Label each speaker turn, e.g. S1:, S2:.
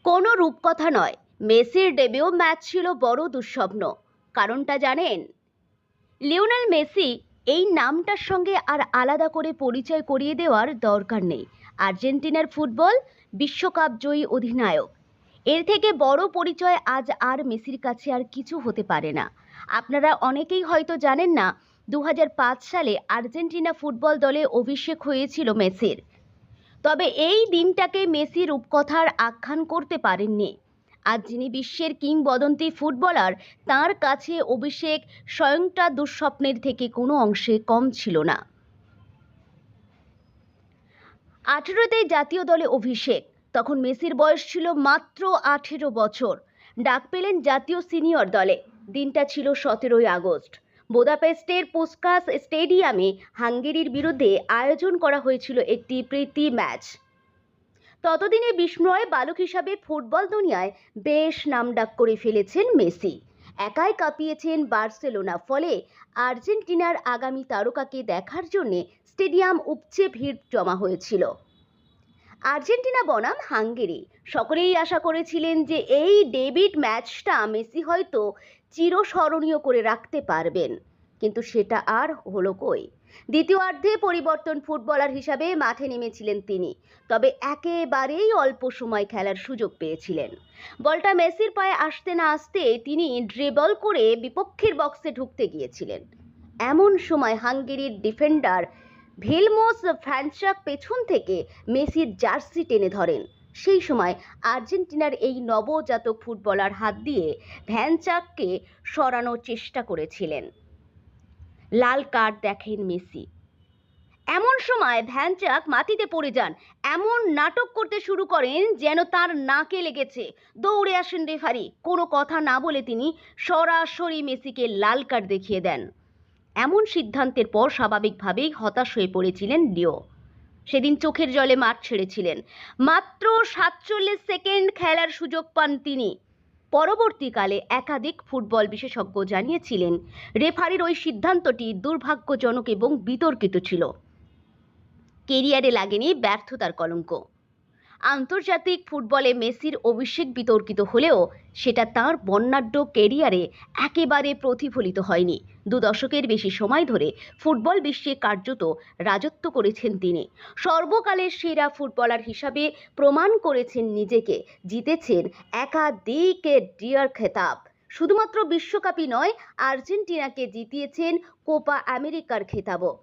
S1: কোনো রূপকথা নয়, মেসির ডেবিউ ম্যাচ ছিল বড় দুঃস্বপ্ন। কারণটা জানেন? লিওনেল মেসি এই নামটার সঙ্গে আর আলাদা করে পরিচয় করিয়ে দেওয়ার দরকার নেই। আর্জেন্টিনার ফুটবল বিশ্বকাপ জয়ী অধিনায়ক। এর থেকে বড় পরিচয় আজ আর মেসির কাছে আর কিছু হতে পারে না। আপনারা অনেকেই হয়তো জানেন না, 2005 সালে আর্জেন্টিনা ফুটবল দলে অভিষেক হয়েছিল মেসির। তবে এই দিনটাকে মেসি রূপকথার আখ্যান করতে পারেননি। আজ যিনি বিশ্বের কিংবদন্তি ফুটবলার, তার কাছে অভিষেক স্বয়ংটা দুঃস্বপ্নের থেকে কোনো অংশে কম ছিল না। 18তেই জাতীয় দলে অভিষেক। তখন মেসির বয়স ছিল মাত্র 18 বছর। ডাক পেলেন জাতীয় সিনিয়র দলে। দিনটা ছিল 17ই আগস্ট। বুদাপেস্টের পুস্কাস স্টেডিয়ামে হাঙ্গেরির বিরুদ্ধে আয়োজন করা হয়েছিল একটি প্রীতি ম্যাচ। ততদিনে বিস্ময় বালক হিসাবে ফুটবল দুনিয়ায় বেশ নামডাক করে ফেলেছেন মেসি। একাই কাঁপিয়েছেন বার্সেলোনা। ফলে আর্জেন্টিনার আগামী তারকাকে দেখার জন্য স্টেডিয়াম উপচে ভিড় জমা হয়েছিল। আর্জেন্টিনা বনাম হাঙ্গেরি। সকলেই আশা করেছিলেন যে এই ডেবিট ম্যাচটা মেসি হয়তো চিরস্মরণীয় করে রাখতে পারবেন, কিন্তু সেটা আর হলো কই। দ্বিতীয়ার্ধে পরিবর্তন ফুটবলার হিসাবে মাঠে নেমেছিলেন তিনি, তবে একেবারেই অল্প সময় খেলার সুযোগ পেয়েছিলেন। বলটা মেসির পায়ে আসতে না আসতে তিনি ড্রিবল করে বিপক্ষের বক্সে ঢুকতে গিয়েছিলেন। এমন সময় হাঙ্গেরির ডিফেন্ডার ভিলমোস ভ্যানচাক পেছন থেকে মেসির জার্সি টেনে ধরেন। সেই সময় আর্জেন্টিনার এই নবজাতক ফুটবলার হাত দিয়ে ভ্যানচাককে সরানোর চেষ্টা করেছিলেন। লাল কার্ড দেখেন মেসি। এমন সময় ভ্যানচাক মাটিতে পড়ে যান। এমন নাটক করতে শুরু করেন যেন তার নাকে লেগেছে। দৌড়ে আসেন রেফারি। কোনো কথা না বলে তিনি সরাসরি মেসিকে লাল কার্ড দেখিয়ে দেন। এমন সিদ্ধান্তের পর স্বাভাবিকভাবেই হতাশ হয়ে পড়েছিলেন লিও। সেদিন চোখের জলে মাঠ ছেড়েছিলেন। মাত্র 47 সেকেন্ড খেলার সুযোগ পান তিনি। পরবর্তীকালে একাধিক ফুটবল বিশেষজ্ঞ জানিয়েছিলেন, রেফারির ওই সিদ্ধান্তটি দুর্ভাগ্যজনক এবং বিতর্কিত ছিল। কেরিয়ারে লাগেনি ব্যর্থতার কলঙ্ক। আন্তর্জাতিক ফুটবলে মেসির অভিষেক বিতর্কিত হলেও সেটা তাঁর বর্ণাঢ্য কেরিয়ারে একেবারে প্রতিফলিত হয়নি। 2 দশকের বেশি সময় ধরে ফুটবল বিশ্বে কার্যত রাজত্ব করেছেন তিনি। সর্বকালের সেরা ফুটবলার হিসাবে প্রমাণ করেছেন নিজেকে। জিতেছেন একাধিক ডিয়ার খেতাব। শুধুমাত্র বিশ্বকাপই নয়, আর্জেন্টিনাকে জিতিয়েছেন কোপা আমেরিকার খেতাবও।